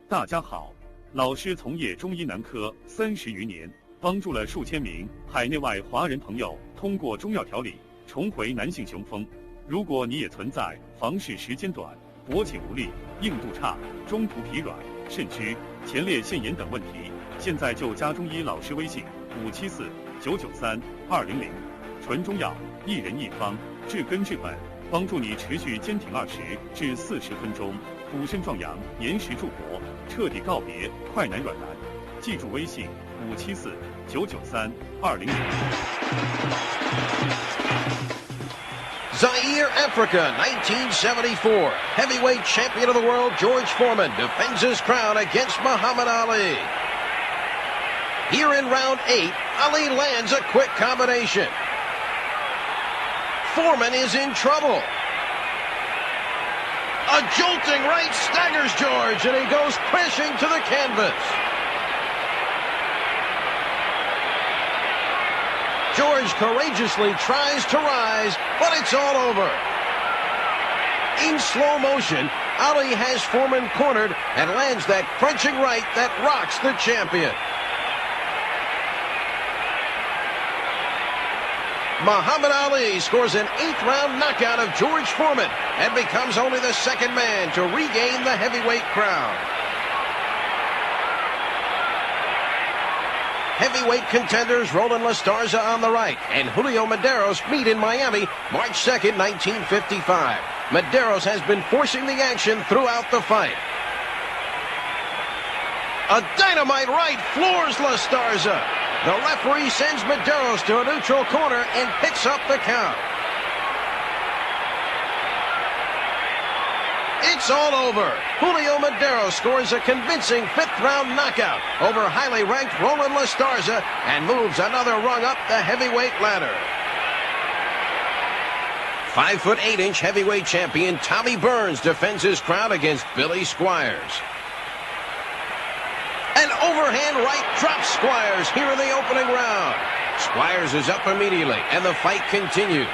大家好，老师从业中医男科30余年，帮助了数千名海内外华人朋友通过中药调理重回男性雄风。如果你也存在房事时间短、勃起无力、硬度差、中途疲软、肾虚、前列腺炎等问题，现在就加中医老师微信574-993-200，纯中药，一人一方，治根治本，帮助你持续坚挺20至40分钟，补肾壮阳，延时助勃，彻底告别快男软男。记住微信574-993-200。Zaire, Africa, 1974. Heavyweight champion of the world George Foreman defends his crown against Muhammad Ali. Here in round 8, Ali lands a quick combination. Foreman is in trouble. A jolting right staggers George, and he goes crashing to the canvas. George courageously tries to rise, but it's all over. In slow motion, Ali has Foreman cornered and lands that crunching right that rocks the champion. Muhammad Ali scores an 8th-round knockout of George Foreman and becomes only the second man to regain the heavyweight crown. Heavyweight contenders Roland La Starza on the right and Julio Medeiros meet in Miami March 2nd, 1955. Medeiros has been forcing the action throughout the fight. A dynamite right floors La Starza. The referee sends Medeiros to a neutral corner and picks up the count. It's all over. Julio Medeiros scores a convincing 5th-round knockout over highly ranked Roland La Starza and moves another rung up the heavyweight ladder. 5'8" heavyweight champion Tommy Burns defends his crown against Billy Squires. An overhand right drops Squires here in the opening round. Squires is up immediately, and the fight continues.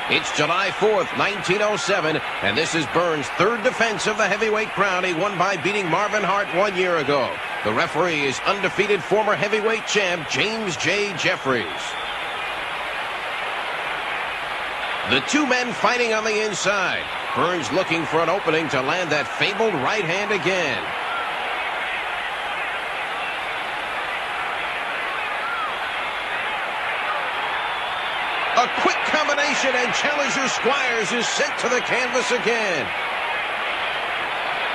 It's July 4th, 1907, and this is Burns' 3rd defense of the heavyweight crown he won by beating Marvin Hart 1 year ago. The referee is undefeated former heavyweight champ James J. Jeffries. The two men fighting on the inside. Burns looking for an opening to land that fabled right hand again. A quick combination, and challenger Squires is sent to the canvas again.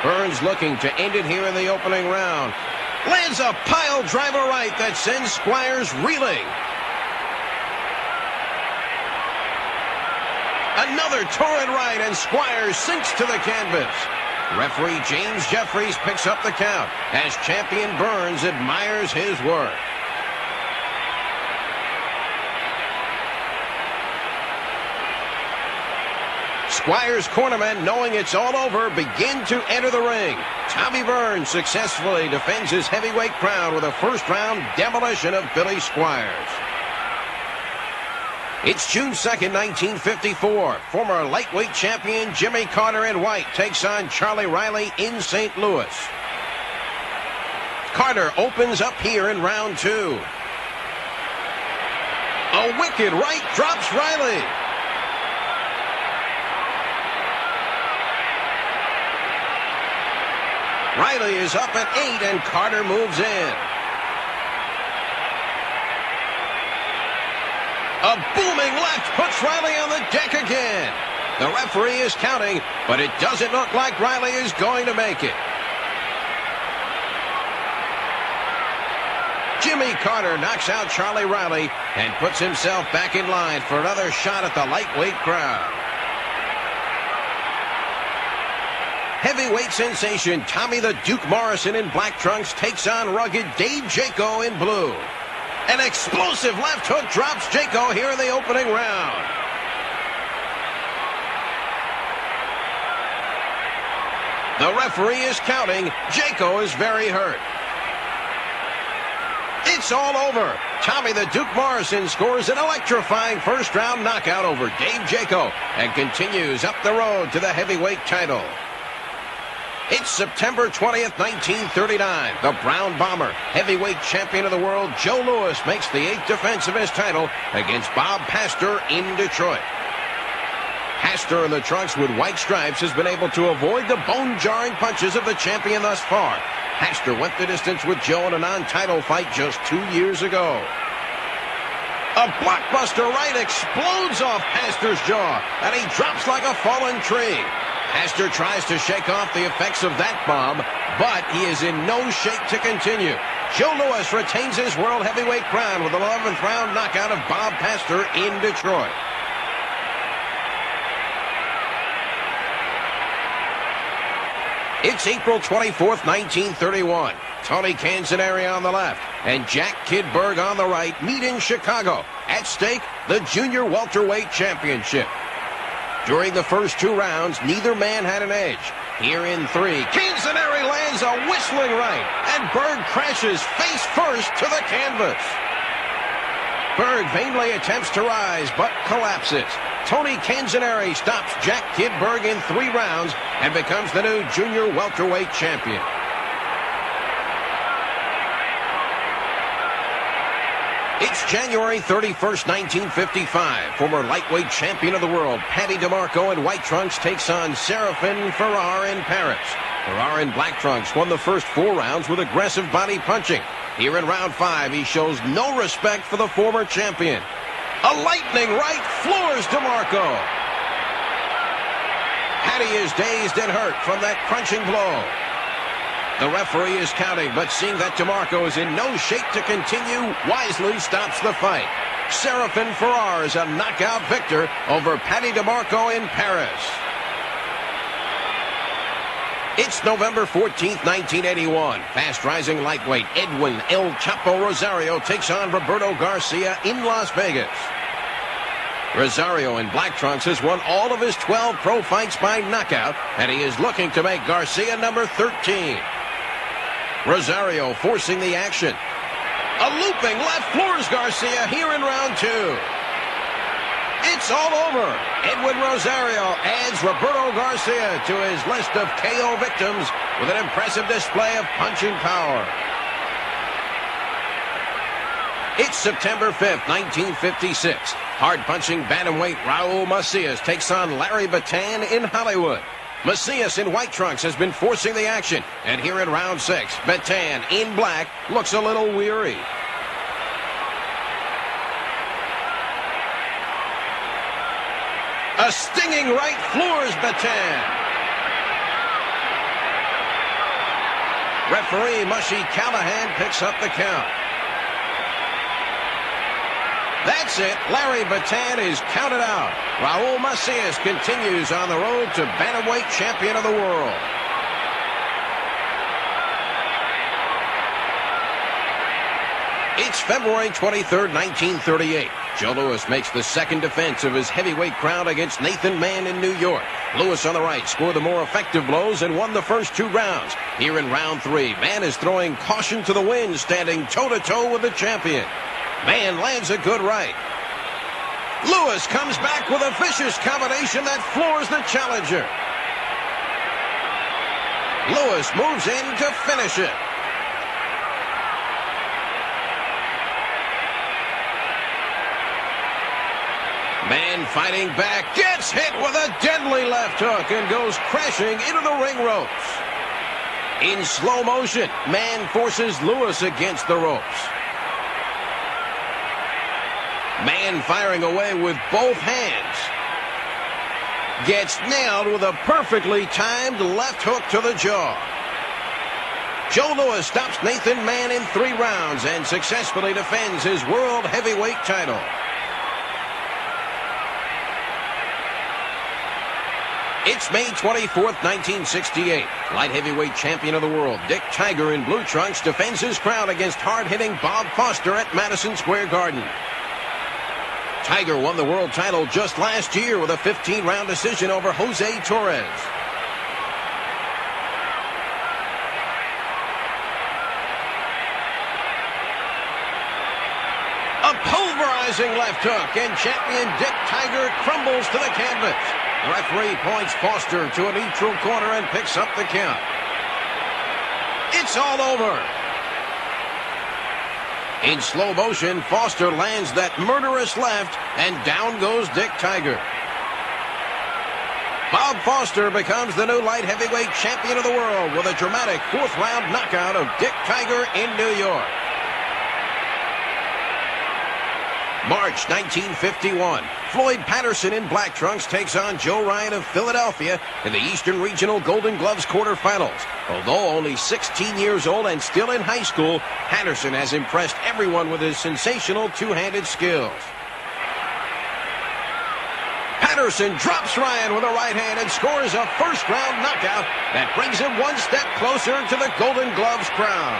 Burns looking to end it here in the opening round. Lands a pile driver right that sends Squires reeling. Another torrid right, and Squires sinks to the canvas. Referee James Jeffries picks up the count as champion Burns admires his work. Squires' cornermen, knowing it's all over, begin to enter the ring. Tommy Burns successfully defends his heavyweight crown with a first-round demolition of Billy Squires. It's June 2nd, 1954. Former lightweight champion Jimmy Carter in white takes on Charlie Riley in St. Louis. Carter opens up here in round 2. A wicked right drops Riley. Riley is up at 8, and Carter moves in. A booming left puts Riley on the deck again. The referee is counting, but it doesn't look like Riley is going to make it. Jimmy Carter knocks out Charlie Riley and puts himself back in line for another shot at the lightweight crown. Heavyweight sensation Tommy the Duke Morrison in black trunks takes on rugged Dave Jaco in blue. An explosive left hook drops Jaco here in the opening round. The referee is counting. Jaco is very hurt. It's all over. Tommy the Duke Morrison scores an electrifying first-round knockout over Dave Jaco and continues up the road to the heavyweight title. It's September 20th, 1939. The Brown Bomber, heavyweight champion of the world, Joe Louis, makes the 8th defense of his title against Bob Pastor in Detroit. Pastor in the trunks with white stripes has been able to avoid the bone-jarring punches of the champion thus far. Pastor went the distance with Joe in a non-title fight just 2 years ago. A blockbuster right explodes off Pastor's jaw, and he drops like a fallen tree. Pastor tries to shake off the effects of that bomb, but he is in no shape to continue. Joe Louis retains his world heavyweight crown with an 11th round knockout of Bob Pastor in Detroit. It's April 24th, 1931. Tony Canzoneri on the left and Jack Kidberg on the right meet in Chicago. At stake, the Junior Welterweight Championship. During the first 2 rounds, neither man had an edge. Here in 3, Canzoneri lands a whistling right, and Berg crashes face first to the canvas. Berg vainly attempts to rise, but collapses. Tony Canzoneri stops Jack Kidberg in 3 rounds and becomes the new Junior Welterweight Champion. It's January 31st, 1955. Former lightweight champion of the world, Paddy DeMarco in white trunks takes on Séraphin Ferrar in Paris. Ferrar in black trunks won the first 4 rounds with aggressive body punching. Here in round 5, he shows no respect for the former champion. A lightning right floors DeMarco. Paddy is dazed and hurt from that crunching blow. The referee is counting, but seeing that DeMarco is in no shape to continue, wisely stops the fight. Séraphin Ferrar is a knockout victor over Paddy DeMarco in Paris. It's November 14th, 1981. Fast-rising lightweight Edwin El Chapo Rosario takes on Roberto Garcia in Las Vegas. Rosario in black trunks has won all of his 12 pro fights by knockout, and he is looking to make Garcia number 13. Rosario forcing the action. A looping left floors Garcia here in round 2. It's all over. Edwin Rosario adds Roberto Garcia to his list of KO victims with an impressive display of punching power. It's September 5th, 1956. Hard-punching bantamweight Raul Macias takes on Larry Bataan in Hollywood. Macias in white trunks has been forcing the action, and here in round 6, Bataan in black looks a little weary. A stinging right floors Bataan. Referee Mushy Callahan picks up the count. That's it. Larry Bataan is counted out. Raul Macias continues on the road to bantamweight champion of the world. It's February 23rd, 1938. Joe Louis makes the 2nd defense of his heavyweight crown against Nathan Mann in New York. Louis on the right scored the more effective blows and won the first 2 rounds. Here in round 3, Mann is throwing caution to the wind, standing toe-to-toe with the champion. Mann lands a good right. Louis comes back with a vicious combination that floors the challenger. Louis moves in to finish it. Mann fighting back, gets hit with a deadly left hook and goes crashing into the ring ropes. In slow motion, Mann forces Louis against the ropes. Mann firing away with both hands. Gets nailed with a perfectly timed left hook to the jaw. Joe Louis stops Nathan Mann in 3 rounds and successfully defends his world heavyweight title. It's May 24th, 1968. Light heavyweight champion of the world, Dick Tiger in blue trunks defends his crown against hard-hitting Bob Foster at Madison Square Garden. Tiger won the world title just last year with a 15-round decision over Jose Torres. A pulverizing left hook, and champion Dick Tiger crumbles to the canvas. The referee points Foster to a neutral corner and picks up the count. It's all over. In slow motion, Foster lands that murderous left, and down goes Dick Tiger. Bob Foster becomes the new light heavyweight champion of the world with a dramatic fourth-round knockout of Dick Tiger in New York. March 1951. Floyd Patterson in black trunks takes on Joe Ryan of Philadelphia in the Eastern Regional Golden Gloves quarterfinals. Although only 16 years old and still in high school, Patterson has impressed everyone with his sensational two-handed skills. Patterson drops Ryan with a right hand and scores a first-round knockout that brings him one step closer to the Golden Gloves crown.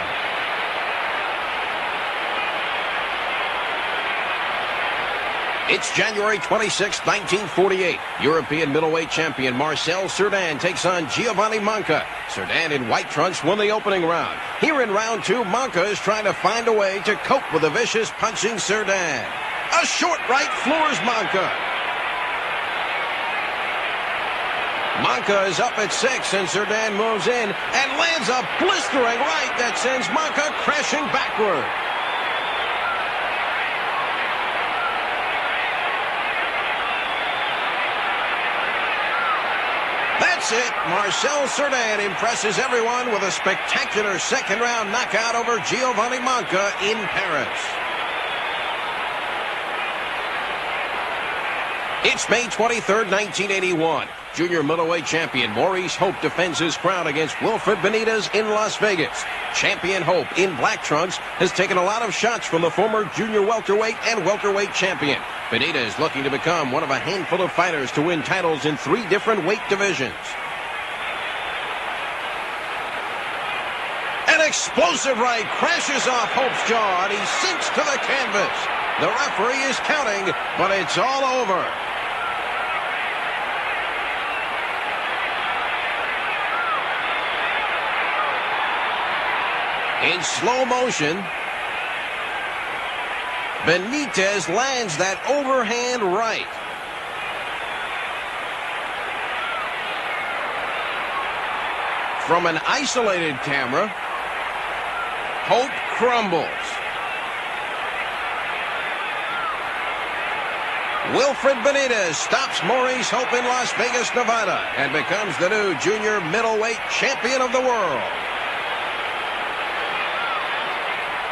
It's January 26, 1948. European middleweight champion Marcel Cerdan takes on Giovanni Manca. Cerdan in white trunks won the opening round. Here in round two, Manca is trying to find a way to cope with the vicious punching Cerdan. A short right floors Manca. Manca is up at 6, and Cerdan moves in and lands a blistering right that sends Manca crashing backward. That's it. Marcel Cerdan impresses everyone with a spectacular second-round knockout over Giovanni Manca in Paris. It's May 23, 1981. Junior middleweight champion Maurice Hope defends his crown against Wilfred Benitez in Las Vegas. Champion Hope, in black trunks, has taken a lot of shots from the former junior welterweight and welterweight champion. Benitez looking to become one of a handful of fighters to win titles in 3 different weight divisions. An explosive right crashes off Hope's jaw, and he sinks to the canvas. The referee is counting, but it's all over. In slow motion, Benitez lands that overhand right. From an isolated camera, Hope crumbles. Wilfred Benitez stops Maurice Hope in Las Vegas, Nevada, and becomes the new junior middleweight champion of the world.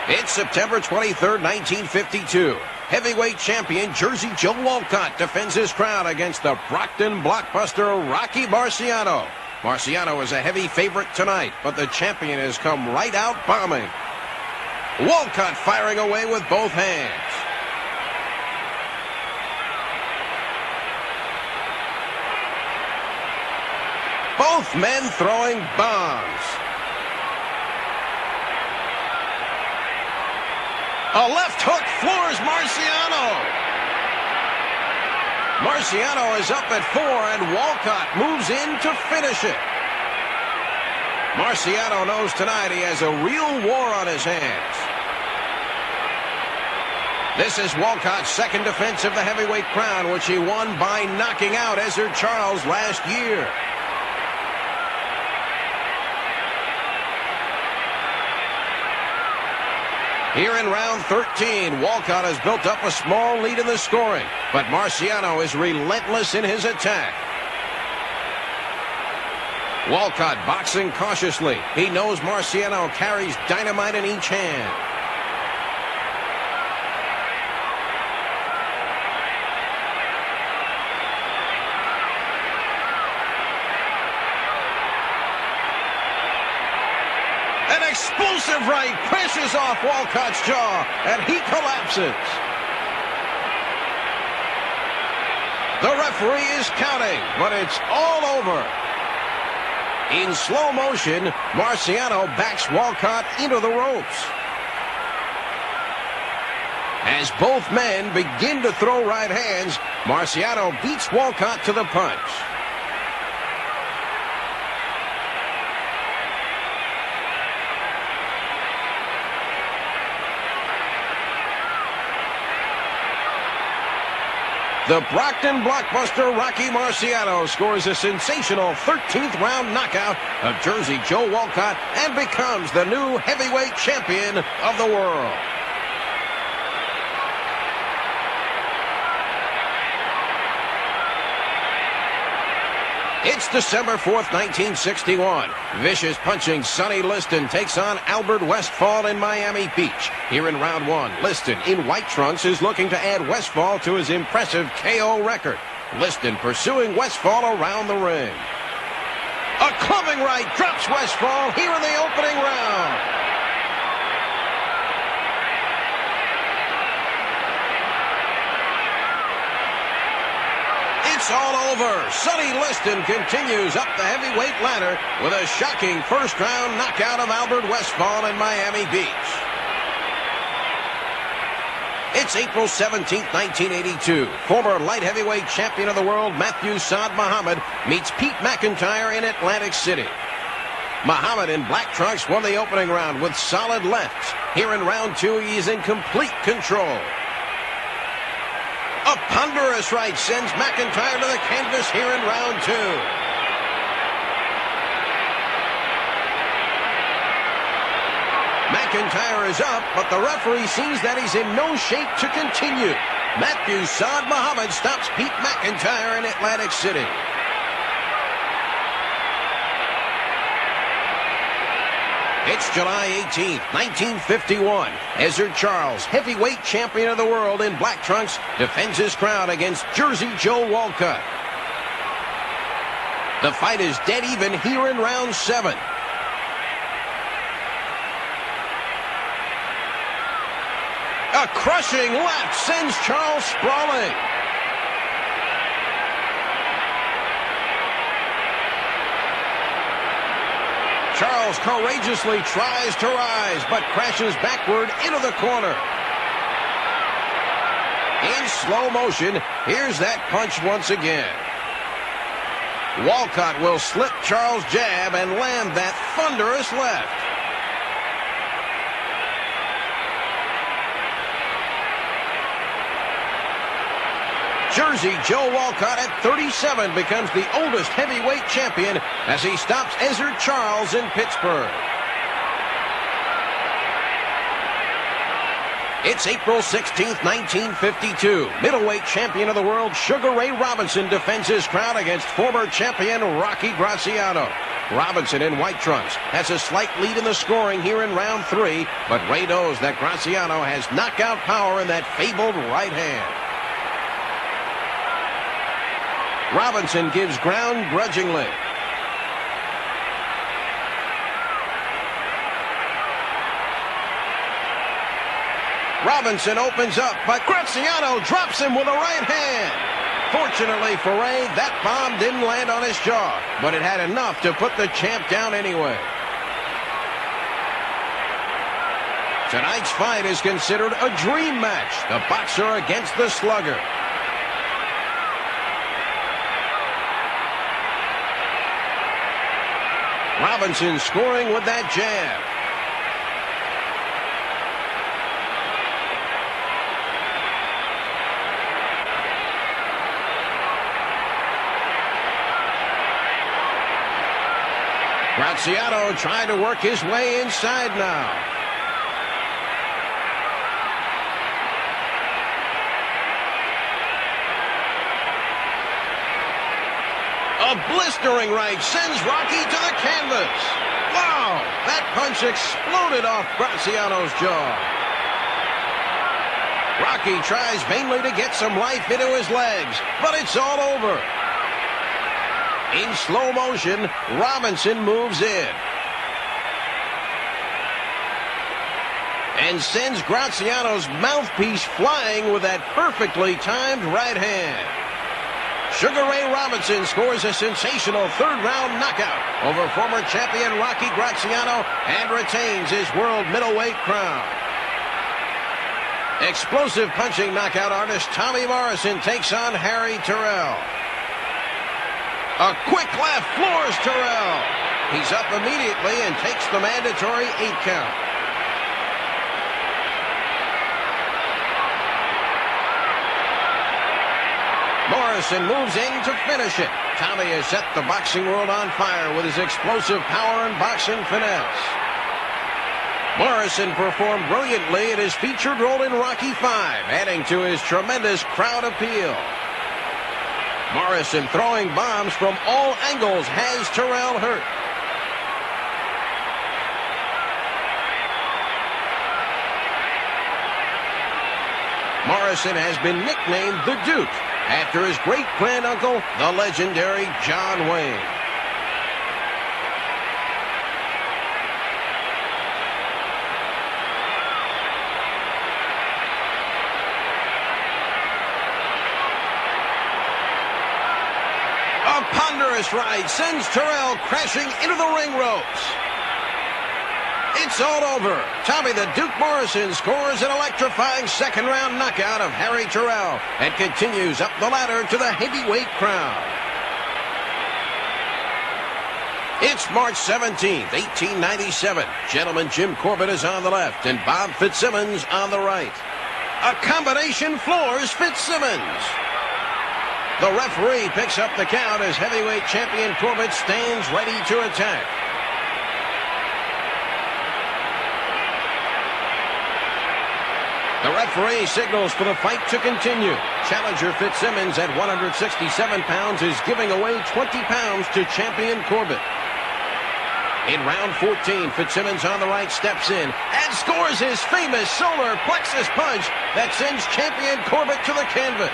It's September 23, 1952. Heavyweight champion Jersey Joe Walcott defends his crown against the Brockton blockbuster Rocky Marciano. Marciano is a heavy favorite tonight, but the champion has come right out bombing. Walcott firing away with both hands. Both men throwing bombs. A left hook floors Marciano. Marciano is up at 4, and Walcott moves in to finish it. Marciano knows tonight he has a real war on his hands. This is Walcott's second defense of the heavyweight crown, which he won by knocking out Ezzard Charles last year. Here in round 13, Walcott has built up a small lead in the scoring, but Marciano is relentless in his attack. Walcott boxing cautiously. He knows Marciano carries dynamite in each hand. An explosive right crashes off Walcott's jaw, and he collapses. The referee is counting, but it's all over. In slow motion, Marciano backs Walcott into the ropes. As both men begin to throw right hands, Marciano beats Walcott to the punch. The Brockton blockbuster Rocky Marciano scores a sensational 13th round knockout of Jersey Joe Walcott and becomes the new heavyweight champion of the world. It's December 4th, 1961. Vicious punching Sonny Liston takes on Albert Westfall in Miami Beach. Here in round one, Liston in white trunks is looking to add Westfall to his impressive KO record. Liston pursuing Westfall around the ring. A clubbing right drops Westfall here in the opening round. It's all over. Sonny Liston continues up the heavyweight ladder with a shocking first-round knockout of Albert Westfall in Miami Beach. It's April 17, 1982. Former light heavyweight champion of the world Matthew Saad Muhammad meets Pete McIntyre in Atlantic City. Muhammad in black trunks won the opening round with solid lefts. Here in round two, he is in complete control. A ponderous right sends McIntyre to the canvas here in round two. McIntyre is up, but the referee sees that he's in no shape to continue. Matthew Saad Muhammad stops Pete McIntyre in Atlantic City. It's July 18th, 1951. Ezzard Charles, heavyweight champion of the world in black trunks, defends his crown against Jersey Joe Walcott. The fight is dead even here in round 7. A crushing left sends Charles sprawling. Charles courageously tries to rise, but crashes backward into the corner. In slow motion, here's that punch once again. Walcott will slip Charles' jab and land that thunderous left. Jersey Joe Walcott at 37 becomes the oldest heavyweight champion as he stops Ezzard Charles in Pittsburgh. It's April 16th, 1952. Middleweight champion of the world Sugar Ray Robinson defends his crown against former champion Rocky Graziano. Robinson in white trunks has a slight lead in the scoring here in round 3, but Ray knows that Graziano has knockout power in that fabled right hand. Robinson gives ground grudgingly. Robinson opens up, but Graziano drops him with a right hand. Fortunately for Ray, that bomb didn't land on his jaw, but it had enough to put the champ down anyway. Tonight's fight is considered a dream match, the boxer against the slugger. Robinson scoring with that jab. Graziano trying to work his way inside now. A blistering right sends Rocky to the canvas. Wow, that punch exploded off Graziano's jaw. Rocky tries vainly to get some life into his legs, but it's all over. In slow motion, Robinson moves in and sends Graziano's mouthpiece flying with that perfectly timed right hand. Sugar Ray Robinson scores a sensational third-round knockout over former champion Rocky Graziano and retains his world middleweight crown. Explosive punching knockout artist Tommy Morrison takes on Harry Terrell. A quick left floors Terrell. He's up immediately and takes the mandatory 8 count. Morrison moves in to finish it. Tommy has set the boxing world on fire with his explosive power and boxing finesse. Morrison performed brilliantly in his featured role in Rocky V, adding to his tremendous crowd appeal. Morrison throwing bombs from all angles has Terrell hurt. Morrison has been nicknamed the Duke after his great-granduncle, the legendary John Wayne. A ponderous right sends Terrell crashing into the ring ropes. It's all over. Tommy the Duke Morrison scores an electrifying second-round knockout of Harry Terrell and continues up the ladder to the heavyweight crown. It's March 17th, 1897. Gentleman Jim Corbett is on the left and Bob Fitzsimmons on the right. A combination floors Fitzsimmons. The referee picks up the count as heavyweight champion Corbett stands ready to attack. The referee signals for the fight to continue. Challenger Fitzsimmons at 167 pounds is giving away 20 pounds to champion Corbett. In round 14, Fitzsimmons on the right steps in and scores his famous solar plexus punch that sends champion Corbett to the canvas.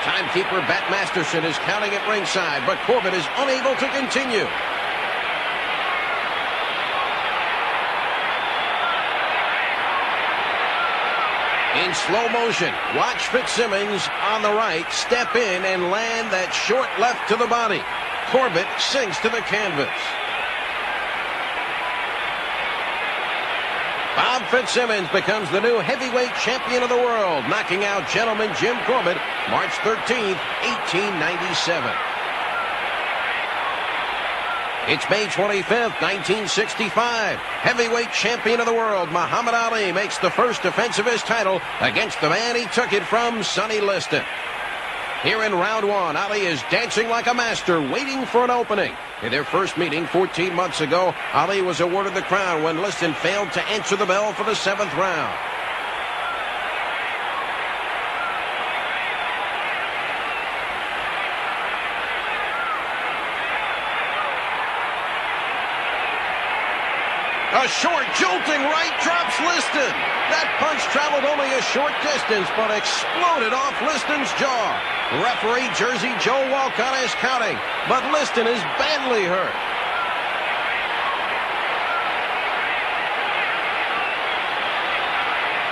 Timekeeper Bat Masterson is counting at ringside, but Corbett is unable to continue. In slow motion, watch Fitzsimmons on the right step in and land that short left to the body. Corbett sinks to the canvas. Bob Fitzsimmons becomes the new heavyweight champion of the world, knocking out gentleman Jim Corbett March 13th, 1897. It's May 25th, 1965. Heavyweight champion of the world, Muhammad Ali, makes the first defense of his title against the man he took it from, Sonny Liston. Here in round one, Ali is dancing like a master, waiting for an opening. In their first meeting 14 months ago, Ali was awarded the crown when Liston failed to answer the bell for the 7th round. A short, jolting right drops Liston. That punch traveled only a short distance, but exploded off Liston's jaw. Referee Jersey Joe Walcott is counting, but Liston is badly hurt.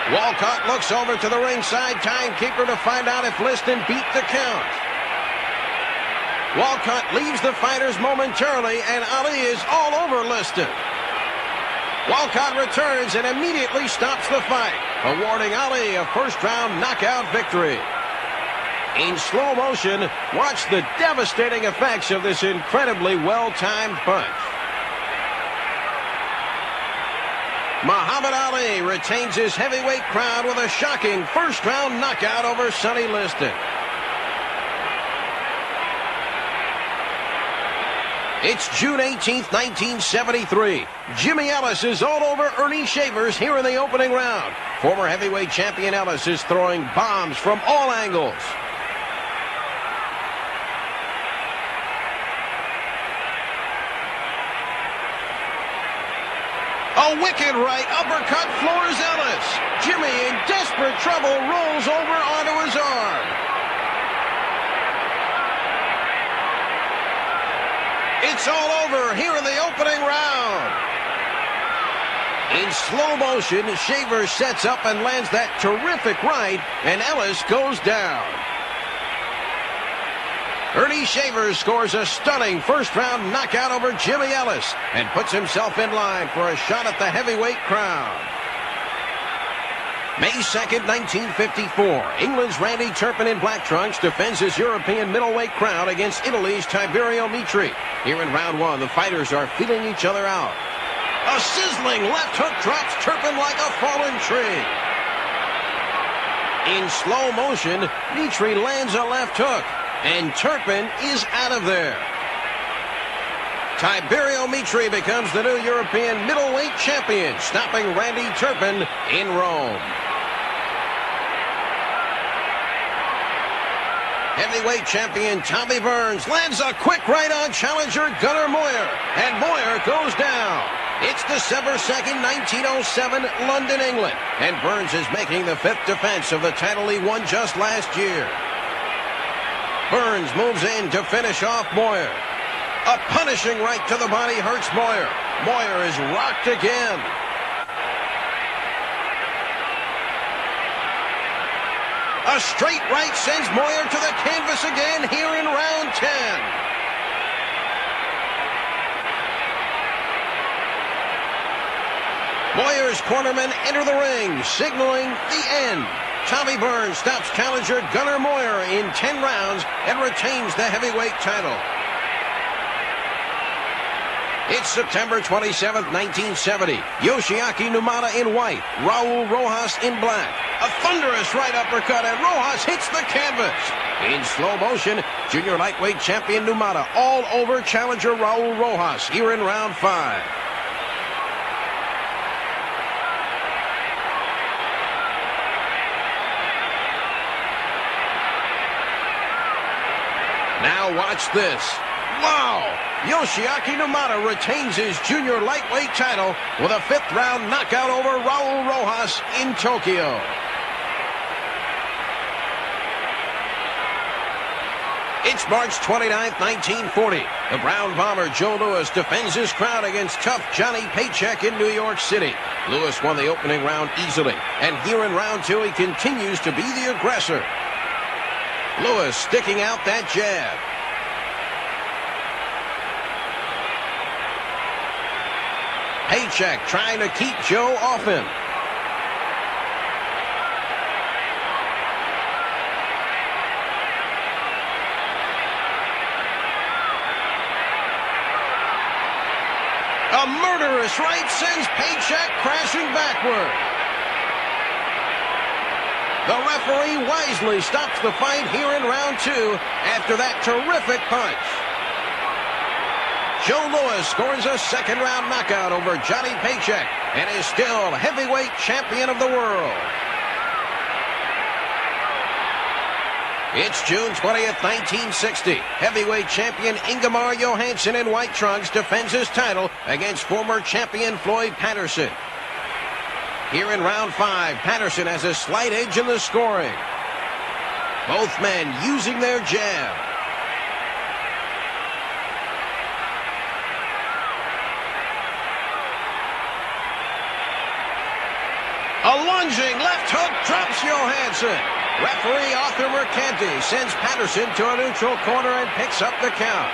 Walcott looks over to the ringside timekeeper to find out if Liston beat the count. Walcott leaves the fighters momentarily, and Ali is all over Liston. Walcott returns and immediately stops the fight, awarding Ali a first-round knockout victory. In slow motion, watch the devastating effects of this incredibly well-timed punch. Muhammad Ali retains his heavyweight crown with a shocking first-round knockout over Sonny Liston. It's June 18th, 1973. Jimmy Ellis is all over Ernie Shavers here in the opening round. Former heavyweight champion Ellis is throwing bombs from all angles. A wicked right uppercut floors Ellis. Jimmy, in desperate trouble, rolls over onto his arm. It's all over here in the opening round. In slow motion, Shavers sets up and lands that terrific right, and Ellis goes down. Ernie Shavers scores a stunning first-round knockout over Jimmy Ellis and puts himself in line for a shot at the heavyweight crown. May 2nd, 1954. England's Randy Turpin in black trunks defends his European middleweight crown against Italy's Tiberio Mitri. Here in round one, the fighters are feeling each other out. A sizzling left hook drops Turpin like a fallen tree. In slow motion, Mitri lands a left hook, and Turpin is out of there. Tiberio Mitri becomes the new European middleweight champion, stopping Randy Turpin in Rome. Heavyweight champion Tommy Burns lands a quick right on challenger Gunnar Moyer, and Moyer goes down. It's December 2nd, 1907, London, England, and Burns is making the 5th defense of the title he won just last year. Burns moves in to finish off Moyer. A punishing right to the body hurts Moyer. Moyer is rocked again. A straight right sends Moyer to the canvas again here in round 10. Moyer's cornermen enter the ring, signaling the end. Tommy Burns stops challenger Gunnar Moyer in 10 rounds and retains the heavyweight title. It's September 27th, 1970. Yoshiaki Numata in white, Raul Rojas in black. A thunderous right uppercut, and Rojas hits the canvas. In slow motion, junior lightweight champion Numata all over challenger Raul Rojas here in round 5. Now watch this. Wow! Yoshiaki Numata retains his junior lightweight title with a 5th round knockout over Raul Rojas in Tokyo. It's March 29th, 1940. The Brown Bomber Joe Louis defends his crown against tough Johnny Paycheck in New York City. Louis won the opening round easily, and here in round 2 he continues to be the aggressor. Louis sticking out that jab. Paycheck trying to keep Joe off him. A murderous right sends Paycheck crashing backward. The referee wisely stops the fight here in round 2 after that terrific punch. Joe Louis scores a 2nd round knockout over Johnny Paycheck and is still heavyweight champion of the world. It's June 20th, 1960. Heavyweight champion Ingemar Johansson in white trunks defends his title against former champion Floyd Patterson. Here in round 5, Patterson has a slight edge in the scoring. Both men using their jab. A lunging left hook drops Johansson. Referee Arthur Mercanti sends Patterson to a neutral corner and picks up the count.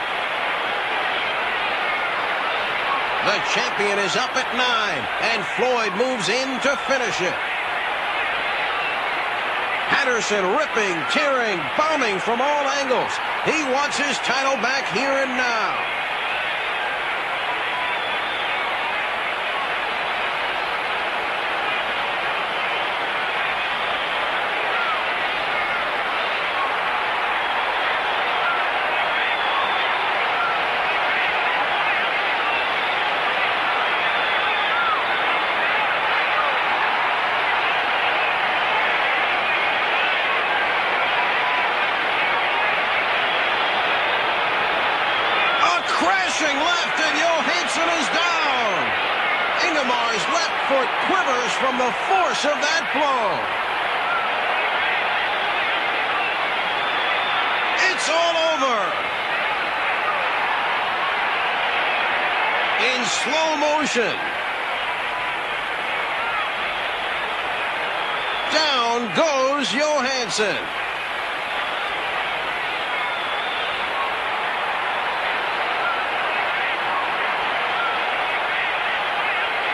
The champion is up at 9, and Floyd moves in to finish it. Patterson ripping, tearing, bombing from all angles. He wants his title back here and now. Crashing left, and Johansson is down. Ingemar's left foot quivers from the force of that blow. It's all over. In slow motion. Down goes Johansson.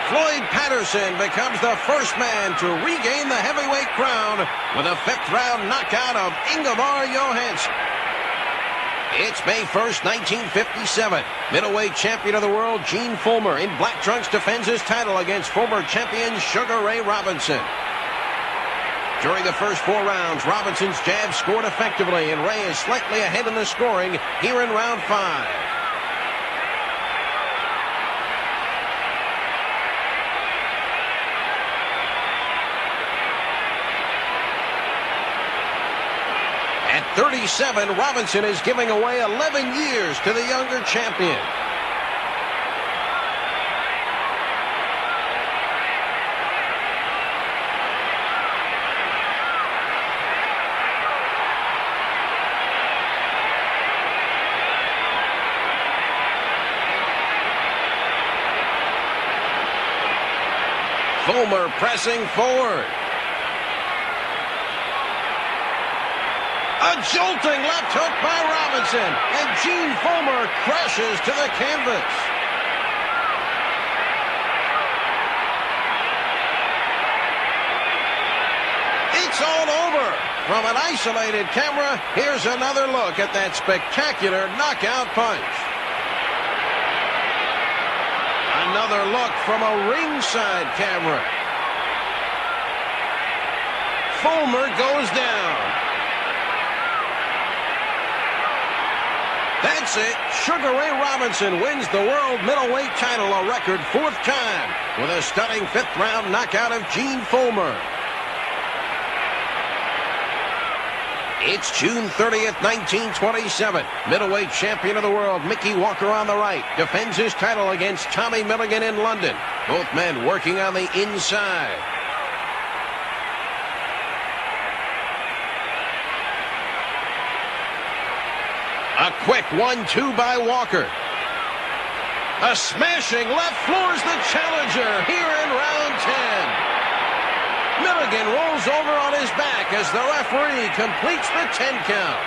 Floyd Patterson becomes the first man to regain the heavyweight crown with a 5th round knockout of Ingemar Johansson. It's May 1st, 1957. Middleweight champion of the world Gene Fullmer in black trunks defends his title against former champion Sugar Ray Robinson. During the first 4 rounds, Robinson's jab scored effectively, and Ray is slightly ahead in the scoring here in round 5. At 37, Robinson is giving away 11 years to the younger champion. Fulmer pressing forward. A jolting left hook by Robinson, and Gene Fulmer crashes to the canvas. It's all over. From an isolated camera, here's another look at that spectacular knockout punch. Another look from a ringside camera. Fulmer goes down. That's it. Sugar Ray Robinson wins the world middleweight title a record 4th time with a stunning 5th round knockout of Gene Fulmer. It's June 30th, 1927. Middleweight champion of the world Mickey Walker on the right defends his title against Tommy Milligan in London. Both men working on the inside. A quick 1-2 by Walker. A smashing left floors the challenger here in round 10. Milligan rolls over on his back as the referee completes the 10 count.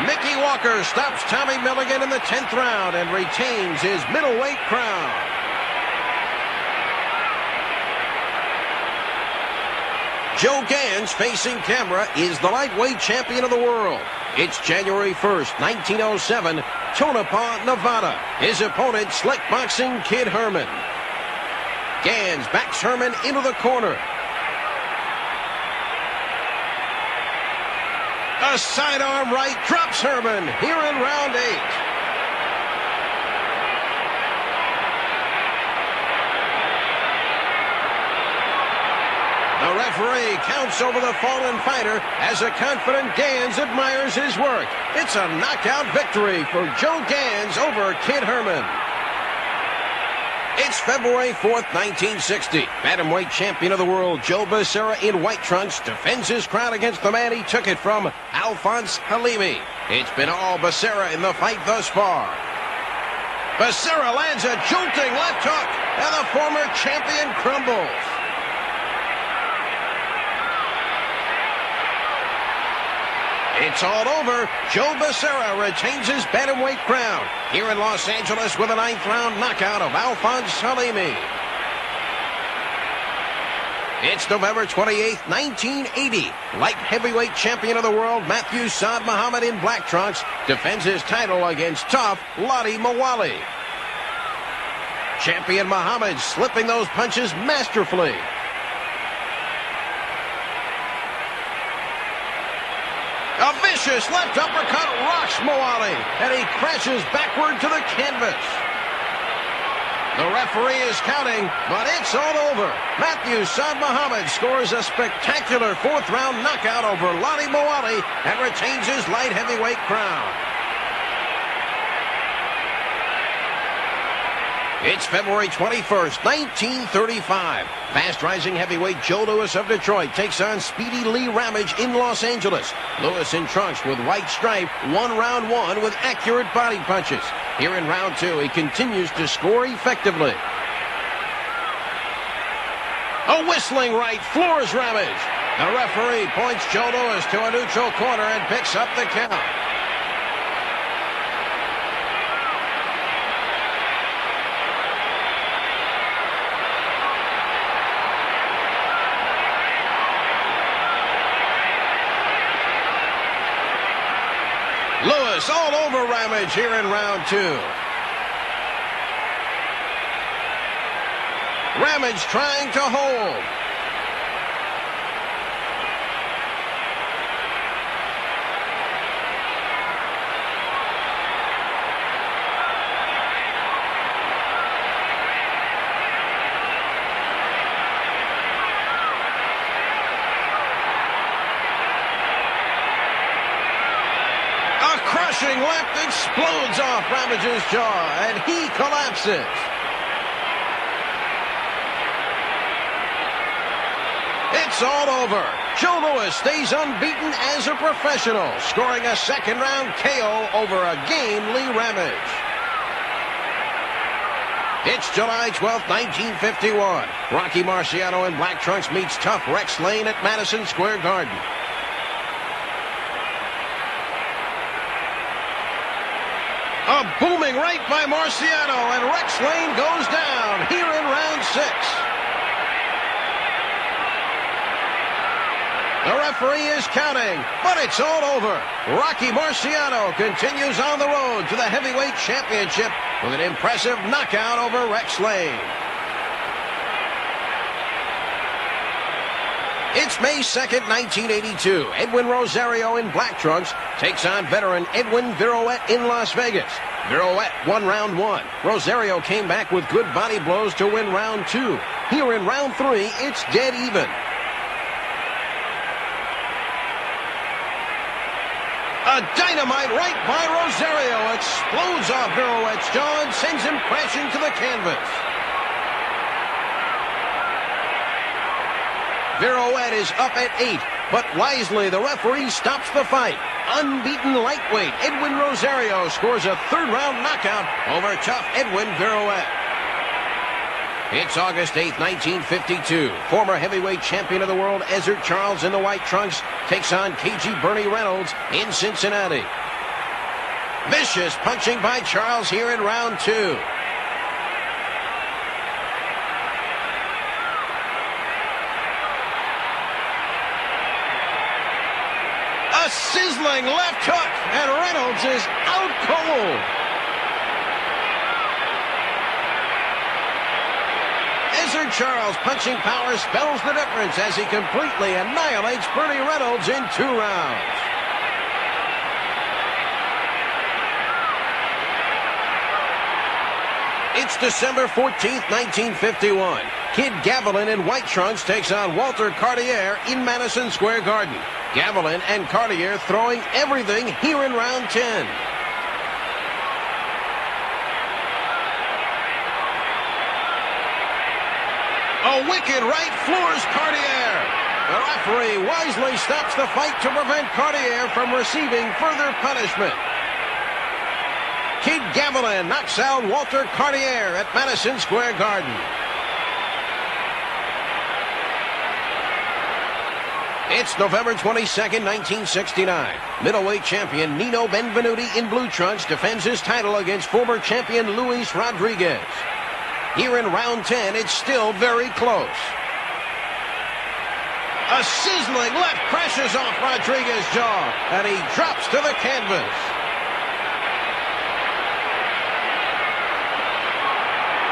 Mickey Walker stops Tommy Milligan in the 10th round and retains his middleweight crown. Joe Gans, facing camera, is the lightweight champion of the world. It's January 1st, 1907, Tonopah, Nevada. His opponent, Slick Boxing Kid Herman. Gans backs Herman into the corner. A sidearm right drops Herman here in round 8. The referee counts over the fallen fighter as a confident Gans admires his work. It's a knockout victory for Joe Gans over Kid Herman. It's February 4th, 1960. Bantamweight champion of the world Joe Becerra in white trunks defends his crown against the man he took it from, Alphonse Halimi. It's been all Becerra in the fight thus far. Becerra lands a jolting left hook, and the former champion crumbles. It's all over. Joe Becerra retains his bantamweight crown here in Los Angeles with a 9th round knockout of Alphonse Halimi. It's November 28th, 1980. Light heavyweight champion of the world Matthew Saad Muhammad in black trunks defends his title against tough Lottie Mawali. Champion Muhammad slipping those punches masterfully. A vicious left uppercut rocks Mawali, and he crashes backward to the canvas. The referee is counting, but it's all over. Matthew Saad Muhammad scores a spectacular 4th round knockout over Lottie Mawali and retains his light heavyweight crown. It's February 21st, 1935. Fast-rising heavyweight Joe Louis of Detroit takes on Speedy Lee Ramage in Los Angeles. Louis in trunks with white stripe, won round 1 with accurate body punches. Here in round 2, he continues to score effectively. A whistling right floors Ramage. The referee points Joe Louis to a neutral corner and picks up the count. Louis all over Ramage here in round 2. Ramage trying to hold. crashing left explodes off Ramage's jaw, and he collapses. It's all over. Joe Louis stays unbeaten as a professional, scoring a second-round KO over a game Lee Ramage. It's July 12, 1951. Rocky Marciano in black trunks meets tough Rex Lane at Madison Square Garden. A booming right by Marciano, and Rex Lane goes down here in round 6. The referee is counting, but it's all over. Rocky Marciano continues on the road to the heavyweight championship with an impressive knockout over Rex Lane. It's May 2nd, 1982. Edwin Rosario in black trunks takes on veteran Edwin Virouette in Las Vegas. Virouette won round 1. Rosario came back with good body blows to win round 2. Here in round 3, it's dead even. A dynamite right by Rosario explodes off Virouette's jaw and sends him crashing to the canvas. Virouette is up at 8, but wisely the referee stops the fight. Unbeaten lightweight Edwin Rosario scores a third-round knockout over tough Edwin Virouette. It's August 8, 1952. Former heavyweight champion of the world Ezzard Charles in the white trunks takes on KG Bernie Reynolds in Cincinnati. Vicious punching by Charles here in round 2. A sizzling left hook, and Reynolds is out cold. Ezzard Charles' punching power spells the difference as he completely annihilates Bernie Reynolds in 2 rounds. It's December 14th, 1951. Kid Gavilan in white trunks takes on Walter Cartier in Madison Square Garden. Gavilan and Cartier throwing everything here in round 10. A wicked right floors Cartier. The referee wisely stops the fight to prevent Cartier from receiving further punishment. Kid Gavilan knocks out Walter Cartier at Madison Square Garden. It's November 22nd, 1969. Middleweight champion Nino Benvenuti in blue trunks defends his title against former champion Luis Rodriguez. Here in round 10, it's still very close. A sizzling left crashes off Rodriguez's jaw, and he drops to the canvas.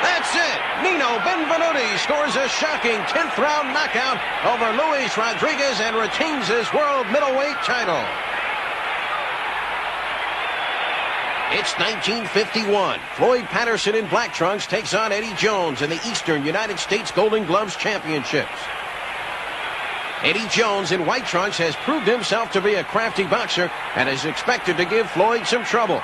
That's it. Nino Benvenuti scores a shocking 10th round knockout over Luis Rodriguez and retains his world middleweight title. It's 1951. Floyd Patterson in black trunks takes on Eddie Jones in the Eastern United States Golden Gloves Championships. Eddie Jones in white trunks has proved himself to be a crafty boxer and is expected to give Floyd some trouble.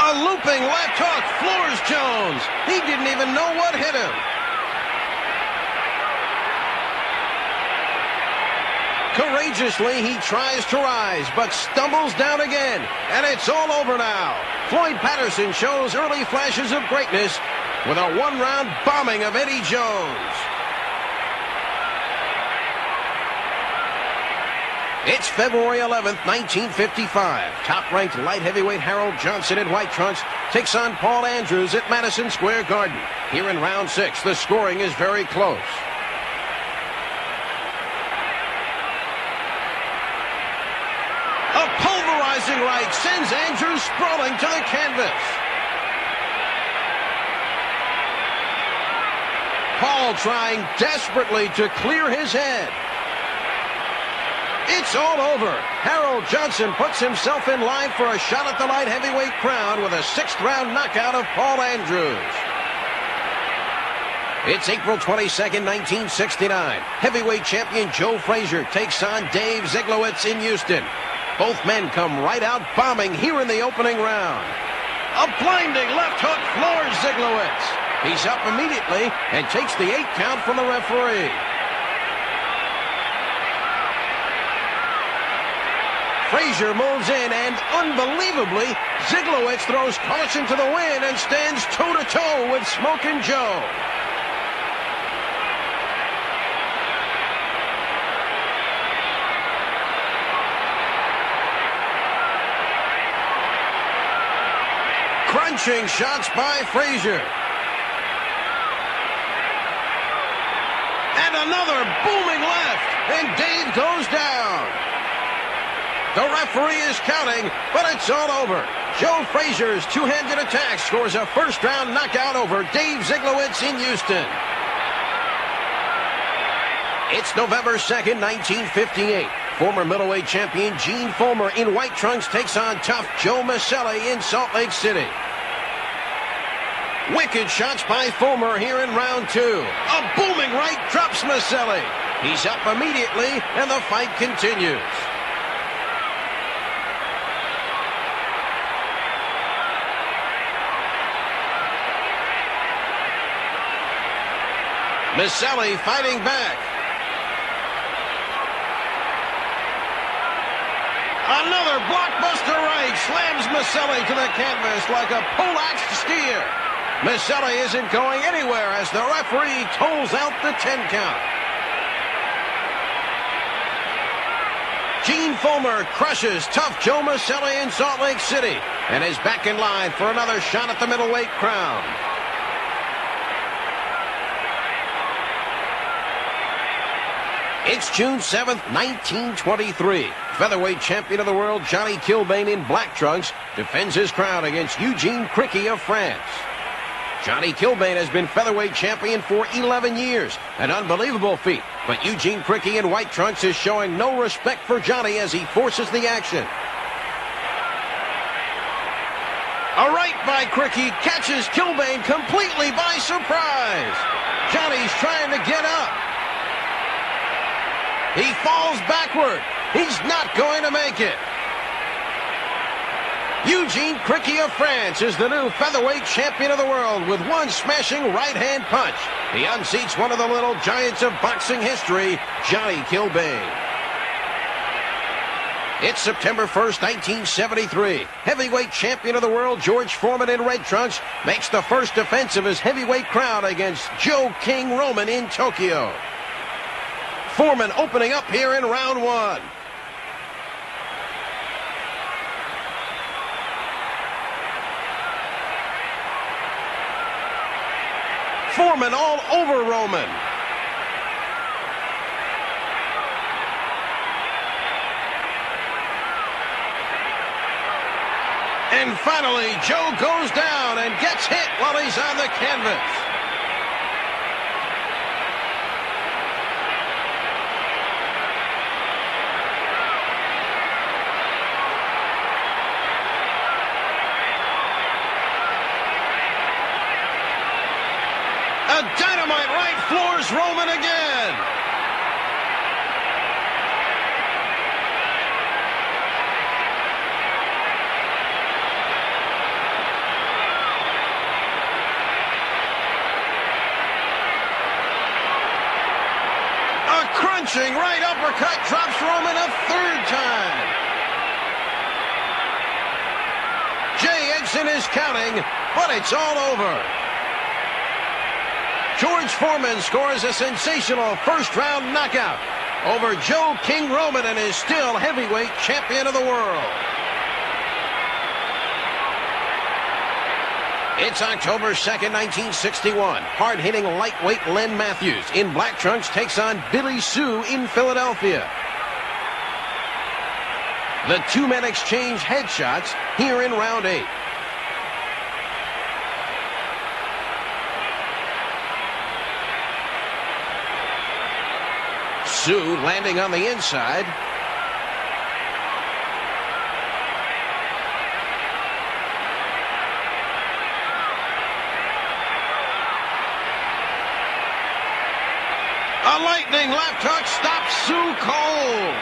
A looping left hook floors Jones. He didn't even know what hit him. Courageously, he tries to rise, but stumbles down again, and it's all over now. Floyd Patterson shows early flashes of greatness with a 1-round bombing of Eddie Jones. It's February 11th, 1955. Top-ranked light heavyweight Harold Johnson in white trunks takes on Paul Andrews at Madison Square Garden. Here in round 6, the scoring is very close. A pulverizing right sends Andrews sprawling to the canvas. Paul trying desperately to clear his head. It's all over. Harold Johnson puts himself in line for a shot at the light heavyweight crown with a 6th round knockout of Paul Andrews. It's April 22nd, 1969. Heavyweight champion Joe Frazier takes on Dave Ziglowitz in Houston. Both men come right out bombing here in the opening round. A blinding left hook floors Ziglowitz. He's up immediately and takes the 8 count from the referee. Frazier moves in, and unbelievably, Ziglowitz throws caution to the wind and stands toe-to-toe with Smokin' Joe. Crunching shots by Frazier. And another booming left, and Dave goes down. The referee is counting, but it's all over. Joe Frazier's two-handed attack scores a first-round knockout over Dave Ziglowitz in Houston. It's November 2nd, 1958. Former middleweight champion Gene Fullmer in white trunks takes on tough Joe Maselli in Salt Lake City. Wicked shots by Fullmer here in round 2. A booming right drops Maselli. He's up immediately, and the fight continues. Maselli fighting back. Another blockbuster right slams Maselli to the canvas like a pole-axed steer. Maselli isn't going anywhere as the referee tolls out the 10 count. Gene Fullmer crushes tough Joe Maselli in Salt Lake City and is back in line for another shot at the middleweight crown. It's June 7th, 1923. Featherweight champion of the world Johnny Kilbane in black trunks defends his crown against Eugene Criqui of France. Johnny Kilbane has been featherweight champion for 11 years, an unbelievable feat, but Eugene Criqui in white trunks is showing no respect for Johnny as he forces the action. A right by Criqui catches Kilbane completely by surprise. Johnny's trying to get up. He falls backward. He's not going to make it. Eugene Criqui of France is the new featherweight champion of the world with one smashing right-hand punch. He unseats one of the little giants of boxing history, Johnny Kilbane. It's September 1st, 1973. Heavyweight champion of the world George Foreman in red trunks makes the first defense of his heavyweight crown against Joe King Roman in Tokyo. Foreman opening up here in round 1. Foreman all over Roman. And finally, Joe goes down and gets hit while he's on the canvas. A dynamite right floors Roman again. A crunching right uppercut drops Roman a third time. Jay Edson is counting, but it's all over. George Foreman scores a sensational first-round knockout over Joe King Roman and is still heavyweight champion of the world. It's October 2nd, 1961. Hard-hitting lightweight Len Matthews in black trunks takes on Billy Sue in Philadelphia. The two men exchange headshots here in round 8. Sue landing on the inside. A lightning left hook stops Sue cold.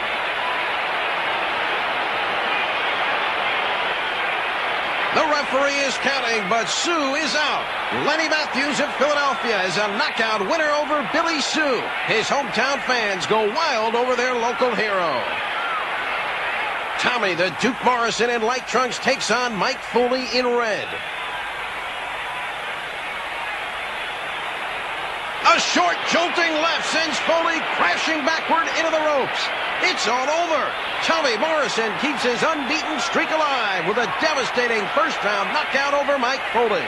The referee is counting, but Sue is out. Lenny Matthews of Philadelphia is a knockout winner over Billy Sue. His hometown fans go wild over their local hero. Tommy the Duke Morrison in light trunks takes on Mike Foley in red. A short jolting left sends Foley crashing backward into the ropes. It's all over. Tommy Morrison keeps his unbeaten streak alive with a devastating first-round knockout over Mike Foley.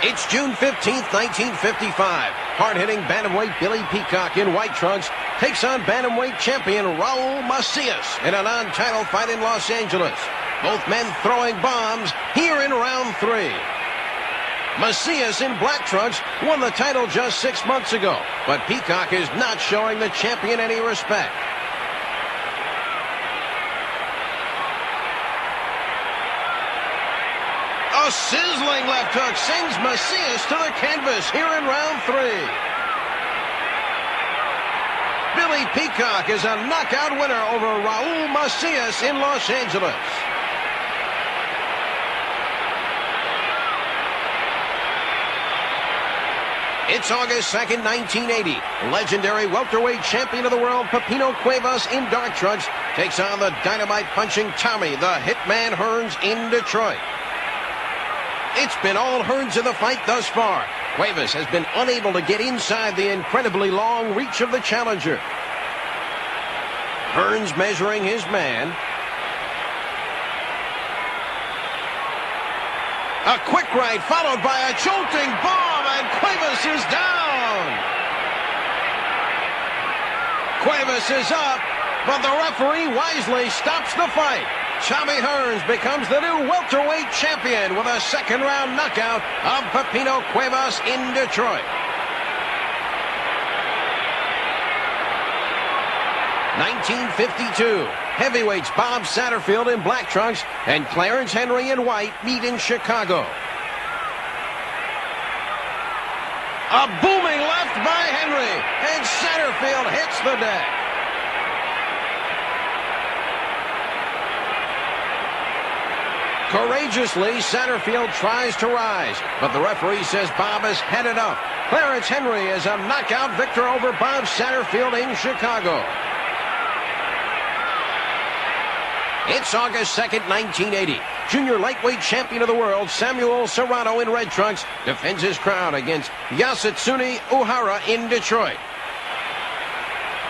It's June 15th, 1955. Hard-hitting bantamweight Billy Peacock in white trunks takes on bantamweight champion Raul Macias in a non-title fight in Los Angeles. Both men throwing bombs here in round 3. Macias in black trunks won the title just 6 months ago, but Peacock is not showing the champion any respect. A sizzling left hook sends Macias to the canvas here in round 3. Billy Peacock is a knockout winner over Raul Macias in Los Angeles. It's August 2nd, 1980. Legendary welterweight champion of the world Pepino Cuevas in dark trunks takes on the dynamite-punching Tommy the Hitman Hearns in Detroit. It's been all Hearns in the fight thus far. Cuevas has been unable to get inside the incredibly long reach of the challenger. Hearns measuring his man. A quick right followed by a jolting bomb, and Cuevas is down. Cuevas is up, but the referee wisely stops the fight. Tommy Hearns becomes the new welterweight champion with a second-round knockout of Pepino Cuevas in Detroit. 1952. Heavyweights Bob Satterfield in black trunks and Clarence Henry in white meet in Chicago. A booming left by Henry, and Satterfield hits the deck. Courageously, Satterfield tries to rise, but the referee says Bob has had enough. Clarence Henry is a knockout victor over Bob Satterfield in Chicago. It's August 2nd, 1980. Junior lightweight champion of the world Samuel Serrano in red trunks defends his crown against Yasutsuni Uhara in Detroit.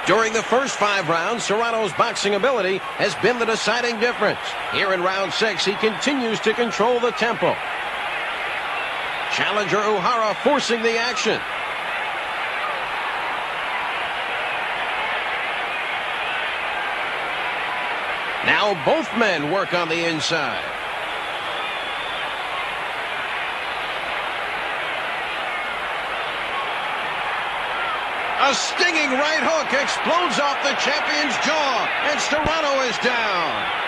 During the first 5 rounds, Serrano's boxing ability has been the deciding difference. Here in round 6, he continues to control the tempo. Challenger Uhara forcing the action. Now both men work on the inside. A stinging right hook explodes off the champion's jaw, and Serrano is down.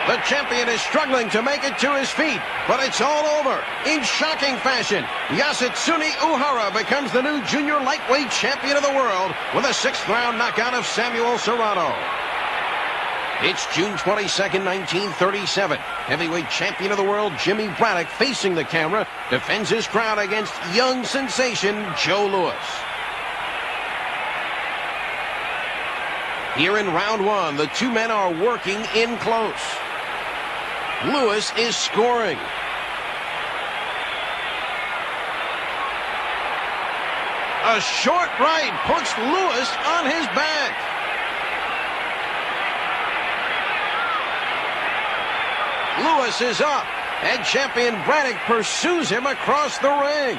The champion is struggling to make it to his feet, but it's all over. In shocking fashion, Yasutsuni Uhara becomes the new junior lightweight champion of the world with a 6th-round knockout of Samuel Serrano. It's June 22nd, 1937. Heavyweight champion of the world Jimmy Braddock, facing the camera, defends his crown against young sensation Joe Louis. Here in round 1, the two men are working in close. Louis is scoring. A short right puts Louis on his back. Louis is up, and champion Braddock pursues him across the ring.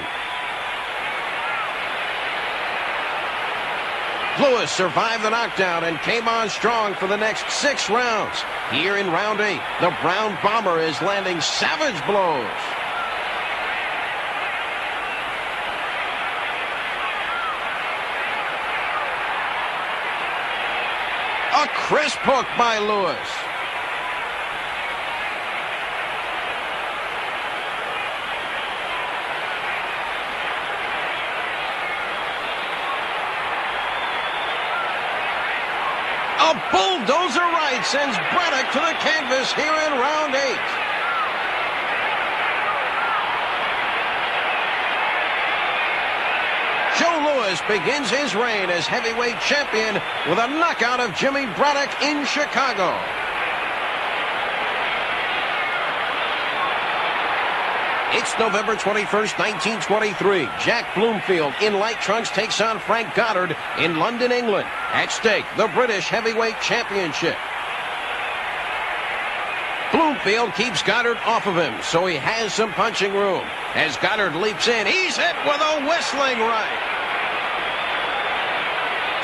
Louis survived the knockdown and came on strong for the next 6 rounds. Here in round 8, the Brown Bomber is landing savage blows. A crisp hook by Louis. A bulldozer right sends Braddock to the canvas here in round 8. Joe Louis begins his reign as heavyweight champion with a knockout of Jimmy Braddock in Chicago. It's November 21st, 1923. Jack Bloomfield in light trunks takes on Frank Goddard in London, England. At stake, the British Heavyweight Championship. Bloomfield keeps Goddard off of him, so he has some punching room. As Goddard leaps in, he's hit with a whistling right.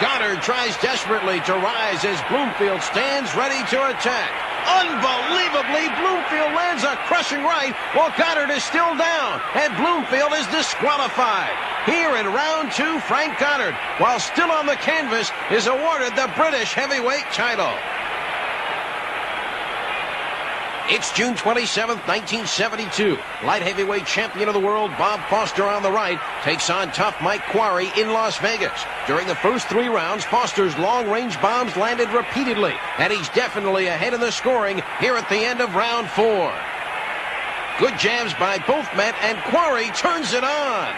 Goddard tries desperately to rise as Bloomfield stands ready to attack. Unbelievably, Bloomfield lands a crushing right while Goddard is still down, and Bloomfield is disqualified. Here in round 2, Frank Goddard, while still on the canvas, is awarded the British heavyweight title. It's June 27th, 1972. Light heavyweight champion of the world Bob Foster on the right takes on tough Mike Quarry in Las Vegas. During the first 3 rounds, Foster's long-range bombs landed repeatedly, and he's definitely ahead in the scoring here at the end of round 4. Good jabs by both men, and Quarry turns it on.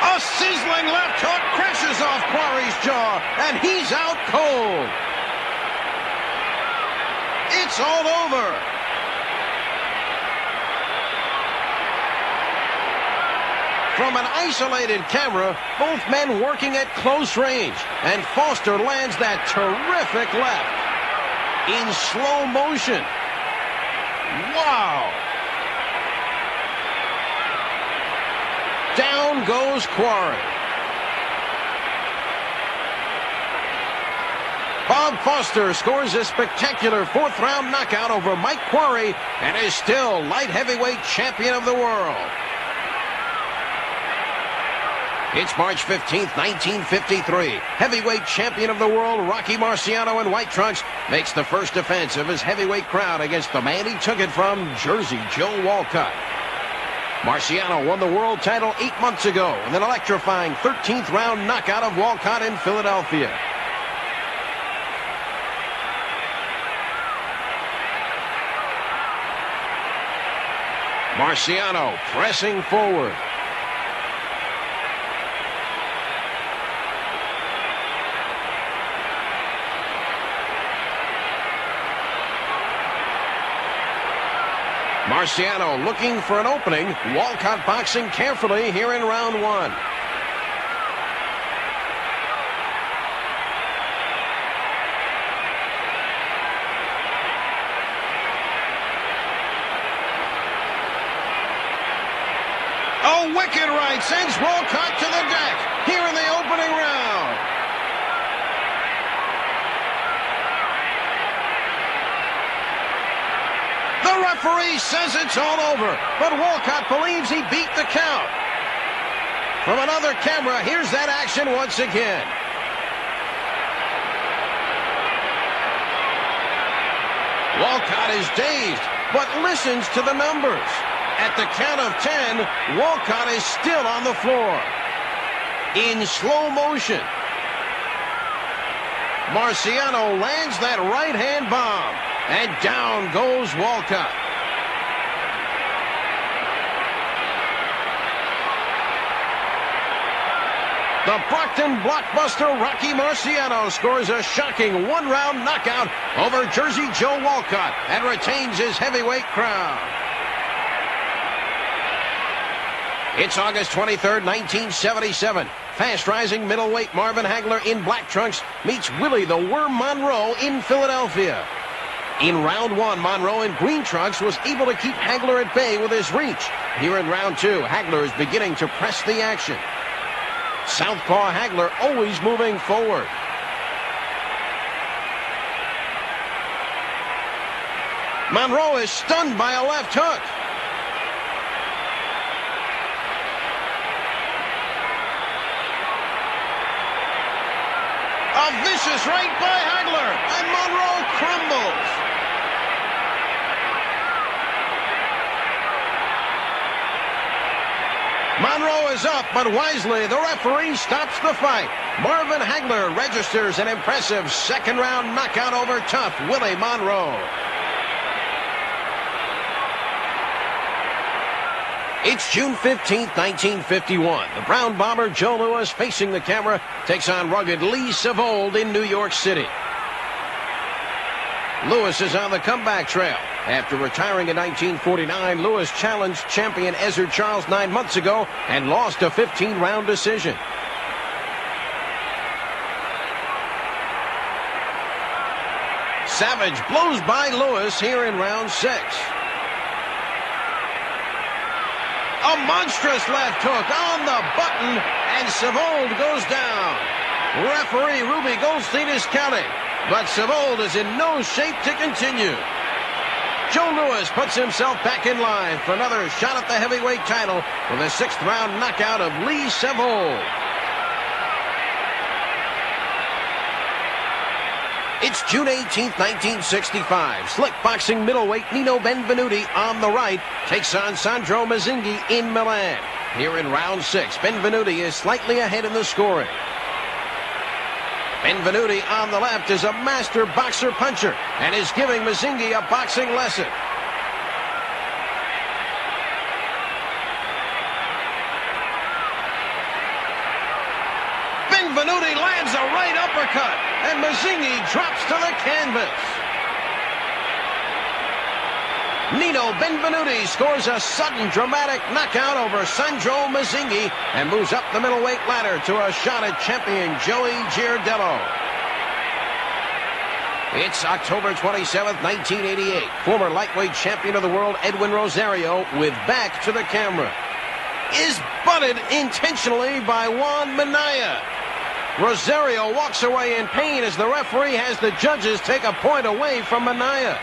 A sizzling left hook crashes off Quarry's jaw, and he's out cold. It's all over. From an isolated camera, both men working at close range, and Foster lands that terrific left in slow motion. Wow! Down goes Quarry. Bob Foster scores a spectacular 4th-round knockout over Mike Quarry and is still light heavyweight champion of the world. It's March 15th, 1953. Heavyweight champion of the world Rocky Marciano in white trunks makes the first defense of his heavyweight crown against the man he took it from, Jersey Joe Walcott. Marciano won the world title 8 months ago with an electrifying 13th round knockout of Walcott in Philadelphia. Marciano pressing forward. Marciano looking for an opening. Walcott boxing carefully here in round 1. A wicked right sends Walcott to the deck here in the opening round. The referee says it's all over, but Walcott believes he beat the count. From another camera, here's that action once again. Walcott is dazed, but listens to the numbers. At the count of 10, Walcott is still on the floor. In slow motion, Marciano lands that right-hand bomb, and down goes Walcott. The Brockton blockbuster Rocky Marciano scores a shocking 1-round knockout over Jersey Joe Walcott and retains his heavyweight crown. It's August 23rd, 1977. Fast-rising middleweight Marvin Hagler in black trunks meets Willie the Worm Monroe in Philadelphia. In round 1, Monroe in green trunks was able to keep Hagler at bay with his reach. Here in round 2, Hagler is beginning to press the action. Southpaw Hagler always moving forward. Monroe is stunned by a left hook. A vicious right by Hagler, and Monroe crumbles. Monroe is up, but wisely, the referee stops the fight. Marvin Hagler registers an impressive second-round knockout over tough Willie Monroe. It's June 15th, 1951. The Brown bomber Joe Louis, facing the camera, takes on rugged Lee Savold in New York City. Louis is on the comeback trail. After retiring in 1949, Louis challenged champion Ezzard Charles 9 months ago and lost a 15-round decision. Savage blows by Louis here in round 6. A monstrous left hook on the button, and Savold goes down. Referee Ruby Goldstein is counting, but Savold is in no shape to continue. Joe Louis puts himself back in line for another shot at the heavyweight title with a 6th-round knockout of Lee Savold. It's June 18th, 1965. Slick boxing middleweight Nino Benvenuti on the right takes on Sandro Mazzinghi in Milan. Here in round 6, Benvenuti is slightly ahead in the scoring. Benvenuti on the left is a master boxer-puncher and is giving Mazzinghi a boxing lesson. Benvenuti lands a right uppercut, and Mazzinghi drops to the canvas. Nino Benvenuti scores a sudden dramatic knockout over Sandro Mazzinghi and moves up the middleweight ladder to a shot at champion Joey Giardello. It's October 27th, 1988. Former lightweight champion of the world Edwin Rosario, with back to the camera, is butted intentionally by Juan Minaya. Rosario walks away in pain as the referee has the judges take a point away from Minaya.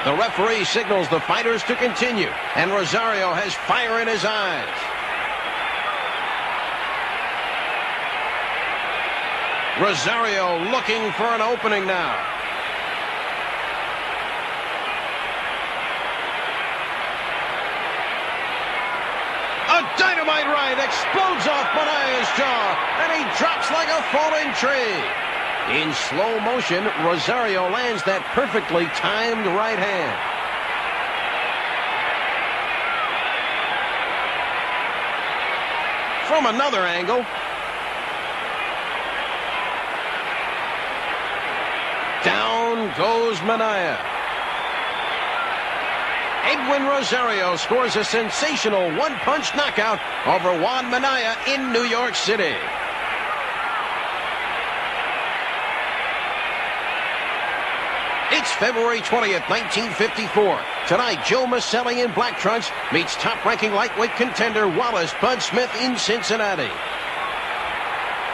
The referee signals the fighters to continue, and Rosario has fire in his eyes. Rosario looking for an opening now. A dynamite right explodes off Manaya's jaw, and he drops like a falling tree. In slow motion, Rosario lands that perfectly timed right hand. From another angle, down goes Minaya. Edwin Rosario scores a sensational one-punch knockout over Juan Minaya in New York City. It's February 20th, 1954. Tonight, Joe Maselli in black trunks meets top-ranking lightweight contender Wallace Bud Smith in Cincinnati.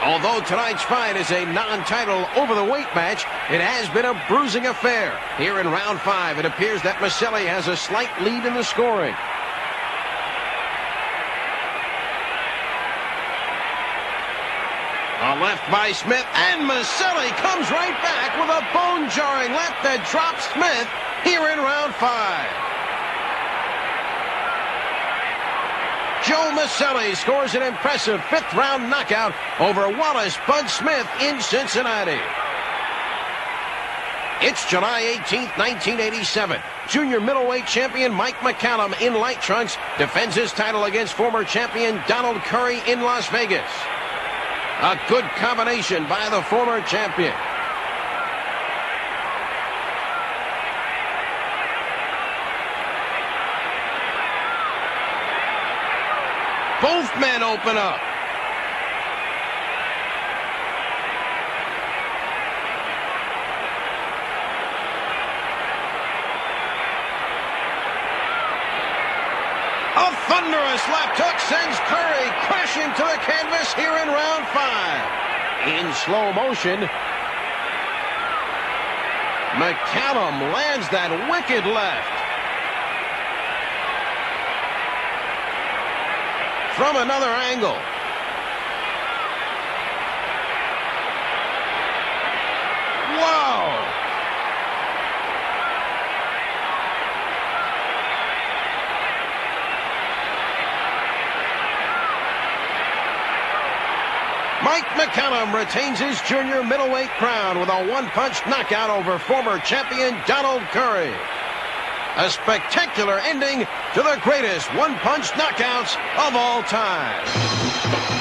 Although tonight's fight is a non-title over-the-weight match, it has been a bruising affair. Here in round 5, it appears that Maselli has a slight lead in the scoring. A left by Smith, and Maselli comes right back with a bone-jarring left that drops Smith here in round 5. Joe Maselli scores an impressive 5th-round knockout over Wallace Bud Smith in Cincinnati. It's July 18th, 1987. Junior middleweight champion Mike McCallum in light trunks defends his title against former champion Donald Curry in Las Vegas. A good combination by the former champion. Both men open up. A thunderous left hook sends Curry crashing to the canvas here in round 5. In slow motion, McCallum lands that wicked left. from another angle. Whoa! Mike McCallum retains his junior middleweight crown with a one-punch knockout over former champion Donald Curry. A spectacular ending to the greatest one-punch knockouts of all time.